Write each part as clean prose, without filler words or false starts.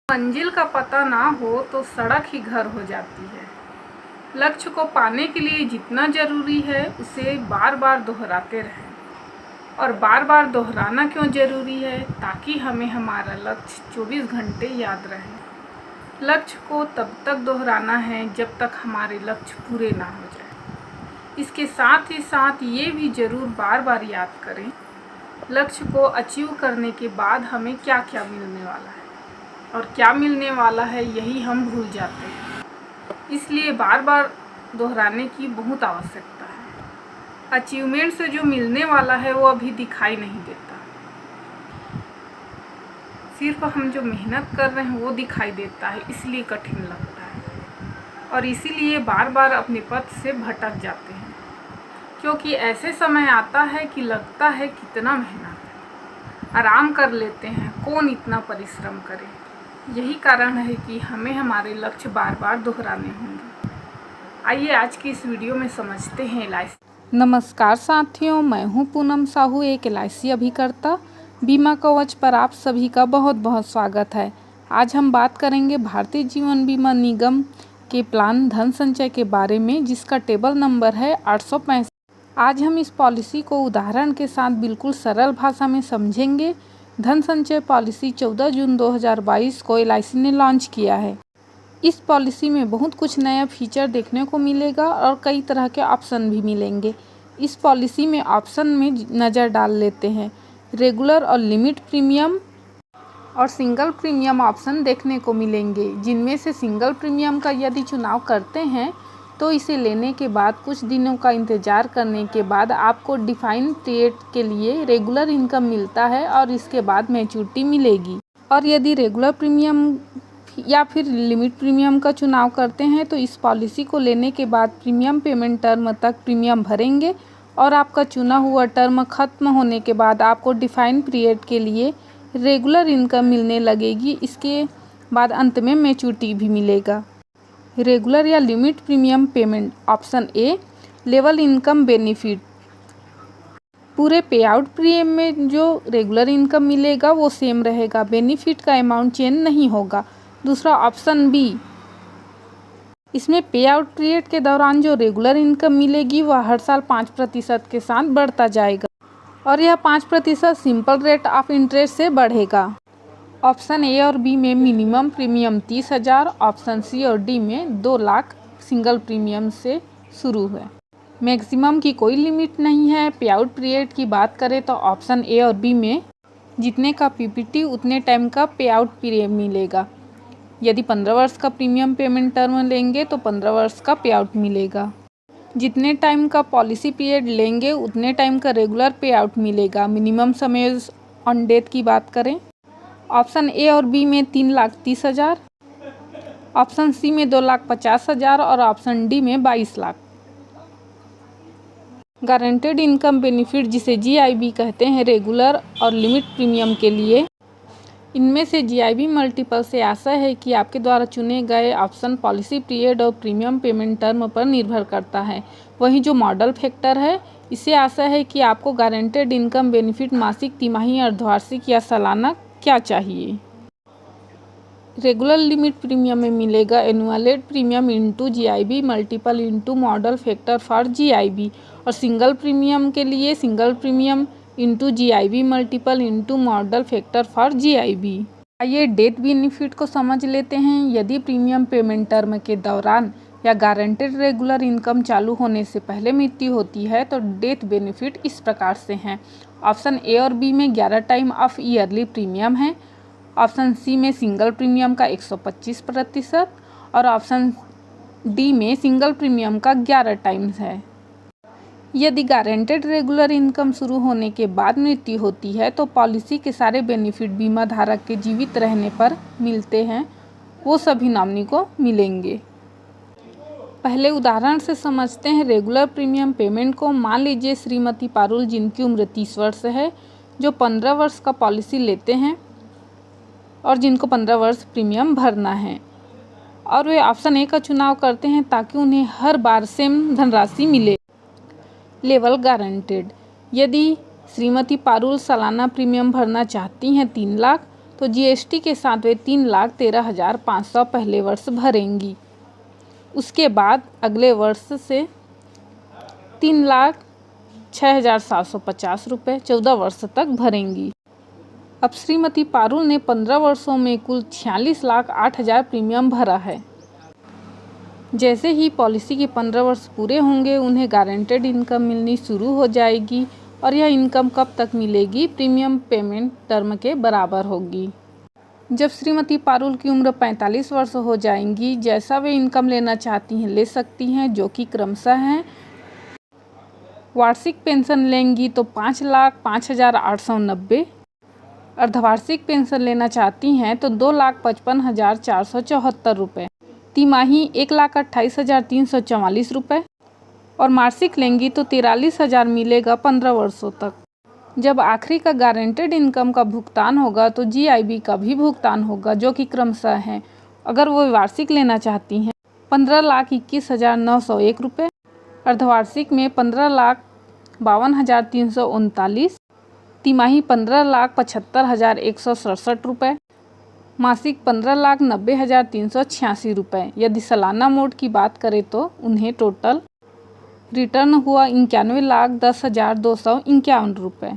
मंजिल का पता ना हो तो सड़क ही घर हो जाती है। लक्ष्य को पाने के लिए जितना ज़रूरी है उसे बार बार दोहराते रहें। और बार बार दोहराना क्यों ज़रूरी है? ताकि हमें हमारा लक्ष्य 24 घंटे याद रहे। लक्ष्य को तब तक दोहराना है जब तक हमारे लक्ष्य पूरे ना हो जाए। इसके साथ ही साथ ये भी ज़रूर बार बार याद करें, लक्ष्य को अचीव करने के बाद हमें क्या क्या मिलने वाला है, और क्या मिलने वाला है यही हम भूल जाते हैं। इसलिए बार बार दोहराने की बहुत आवश्यकता है। अचीवमेंट से जो मिलने वाला है वो अभी दिखाई नहीं देता, सिर्फ हम जो मेहनत कर रहे हैं वो दिखाई देता है, इसलिए कठिन लगता है और इसीलिए बार बार अपने पथ से भटक जाते हैं। क्योंकि ऐसे समय आता है कि लगता है कितना मेहनत है, आराम कर लेते हैं, कौन इतना परिश्रम करे। यही कारण है कि हमें हमारे लक्ष्य बार बार दोहराने होंगे। आइए आज की इस वीडियो में समझते हैं LIC। नमस्कार साथियों, मैं हूं पूनम साहू, एक LIC अभिकर्ता। बीमा कवच पर आप सभी का बहुत बहुत स्वागत है। आज हम बात करेंगे भारतीय जीवन बीमा निगम के प्लान धन संचय के बारे में, जिसका टेबल नंबर है 865। आज हम इस पॉलिसी को उदाहरण के साथ बिल्कुल सरल भाषा में समझेंगे। धन संचय पॉलिसी 14 जून 2022 को LIC ने लॉन्च किया है। इस पॉलिसी में बहुत कुछ नया फीचर देखने को मिलेगा और कई तरह के ऑप्शन भी मिलेंगे। इस पॉलिसी में ऑप्शन में नज़र डाल लेते हैं। रेगुलर और लिमिट प्रीमियम और सिंगल प्रीमियम ऑप्शन देखने को मिलेंगे, जिनमें से सिंगल प्रीमियम का यदि चुनाव करते हैं तो इसे लेने के बाद कुछ दिनों का इंतज़ार करने के बाद आपको डिफाइन पीरियड के लिए रेगुलर इनकम मिलता है और इसके बाद मैच्योरिटी मिलेगी। और यदि रेगुलर प्रीमियम या फिर लिमिट प्रीमियम का चुनाव करते हैं तो इस पॉलिसी को लेने के बाद प्रीमियम पेमेंट टर्म तक प्रीमियम भरेंगे और आपका चुना हुआ टर्म खत्म होने के बाद आपको डिफाइन पीरियड के लिए रेगुलर इनकम मिलने लगेगी। इसके बाद अंत में मैच्योरिटी भी मिलेगा। रेगुलर या limit premium payment. Option A, level income benefit. पूरे पे आउट प्रीमियम में जो रेगुलर इनकम मिलेगा वो सेम रहेगा, बेनिफिट का अमाउंट चेंज नहीं होगा। दूसरा ऑप्शन बी, इसमें पे आउट पीरियड के दौरान जो रेगुलर इनकम मिलेगी वह हर साल 5% के साथ बढ़ता जाएगा और यह 5% सिंपल रेट ऑफ इंटरेस्ट से बढ़ेगा। ऑप्शन ए और बी में मिनिमम प्रीमियम 30,000, ऑप्शन सी और डी में 2 लाख सिंगल प्रीमियम से शुरू है। मैक्सिमम की कोई लिमिट नहीं है। पे आउट पीरियड की बात करें तो ऑप्शन ए और बी में जितने का PPT उतने टाइम का पे आउट पीरियड मिलेगा। यदि 15 वर्ष का प्रीमियम पेमेंट टर्म लेंगे तो 15 वर्ष का पे आउट मिलेगा। जितने टाइम का पॉलिसी पीरियड लेंगे उतने टाइम का रेगुलर पे आउट मिलेगा। मिनिमम समय ऑन डेथ की बात करें, ऑप्शन ए और बी में 3,30,000, ऑप्शन सी में 2,50,000 और ऑप्शन डी में 22 लाख। गारंटेड इनकम बेनिफिट, जिसे GIB कहते हैं, रेगुलर और लिमिट प्रीमियम के लिए, इनमें से GIB मल्टीपल से आशा है कि आपके द्वारा चुने गए ऑप्शन पॉलिसी पीरियड और प्रीमियम पेमेंट टर्म पर निर्भर करता है। वहीं जो मॉडल फैक्टर है, इसे आशा है कि आपको गारंटेड इनकम बेनिफिट मासिक, तिमाही, अर्धवार्षिक या सालाना क्या चाहिए। रेगुलर लिमिट प्रीमियम में मिलेगा annualised premium into GIB multiple into model factor for GIB, और सिंगल प्रीमियम के लिए single premium into GIB multiple into model factor for GIB। आइए डेथ बेनिफिट को समझ लेते हैं। यदि प्रीमियम पेमेंट टर्म के दौरान या गारंटेड रेगुलर इनकम चालू होने से पहले मृत्यु होती है तो डेथ बेनिफिट इस प्रकार से हैं। ऑप्शन ए और बी में 11 टाइम ऑफ ईयरली प्रीमियम है, ऑप्शन सी में सिंगल प्रीमियम का 125% और ऑप्शन डी में सिंगल प्रीमियम का 11 टाइम्स है। यदि गारंटेड रेगुलर इनकम शुरू होने के बाद मृत्यु होती है तो पॉलिसी के सारे बेनिफिट बीमा धारक के जीवित रहने पर मिलते हैं, वो सभी नॉमिनी को मिलेंगे। पहले उदाहरण से समझते हैं रेगुलर प्रीमियम पेमेंट को। मान लीजिए श्रीमती पारुल, जिनकी उम्र 30 वर्ष है, जो 15 वर्ष का पॉलिसी लेते हैं और जिनको 15 वर्ष प्रीमियम भरना है, और वे ऑप्शन ए का चुनाव करते हैं ताकि उन्हें हर बार सेम धनराशि मिले। Level guaranteed. यदि श्रीमती पारुल सालाना प्रीमियम भरना चाहती हैं 3 लाख, तो जीएसटी के साथ वे 3,13,500 पहले वर्ष भरेंगी। उसके बाद अगले वर्ष से 3,06,750 रुपये 14 वर्ष तक भरेंगी। अब श्रीमती पारुल ने 15 वर्षों में कुल 46,08,000 प्रीमियम भरा है। जैसे ही पॉलिसी के 15 वर्ष पूरे होंगे उन्हें गारंटेड इनकम मिलनी शुरू हो जाएगी और यह इनकम कब तक मिलेगी? प्रीमियम पेमेंट टर्म के बराबर होगी। जब श्रीमती पारुल की उम्र 45 वर्ष हो जाएंगी, जैसा वे इनकम लेना चाहती हैं ले सकती हैं, जो कि क्रमशः हैं। वार्षिक पेंशन लेंगी तो 5,05,890, अर्धवार्षिक पेंशन लेना चाहती हैं तो 2,55,474 रुपये, तिमाही 1,28,344 रुपये और मासिक लेंगी तो 43,000 मिलेगा 15 वर्षों तक। जब आखिरी का गारंटेड इनकम का भुगतान होगा तो जीआईबी का भी भुगतान होगा, जो कि क्रमशः है। अगर वो वार्षिक लेना चाहती हैं 15,21,901 रुपये, अर्धवार्षिक में 15,52,339, तिमाही 15,75,167 रुपये, मासिक 15,90,386 रुपये। यदि सालाना मोड की बात करें तो उन्हें टोटल रिटर्न हुआ 91,10,251 रुपये।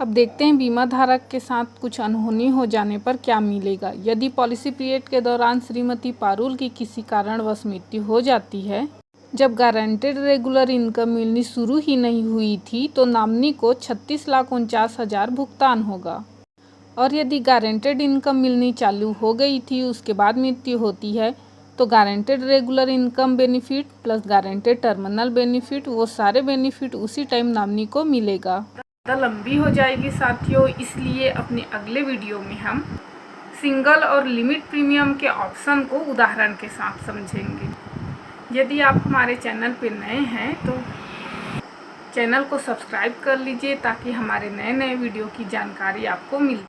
अब देखते हैं बीमा धारक के साथ कुछ अनहोनी हो जाने पर क्या मिलेगा। यदि पॉलिसी पीरियड के दौरान श्रीमती पारुल की किसी कारणवश मृत्यु हो जाती है, जब गारंटेड रेगुलर इनकम मिलनी शुरू ही नहीं हुई थी, तो नॉमिनी को 36,49,000 भुगतान होगा। और यदि गारंटेड इनकम मिलनी चालू हो गई थी, उसके बाद मृत्यु होती है, तो guaranteed regular income benefit plus guaranteed terminal benefit, वो सारे बेनिफिट उसी टाइम नॉमिनी को मिलेगा। ज़्यादा लंबी हो जाएगी साथियों, इसलिए अपने अगले वीडियो में हम सिंगल और लिमिट प्रीमियम के ऑप्शन को उदाहरण के साथ समझेंगे। यदि आप हमारे चैनल पर नए हैं तो चैनल को सब्सक्राइब कर लीजिए ताकि हमारे नए नए वीडियो की जानकारी आपको मिले।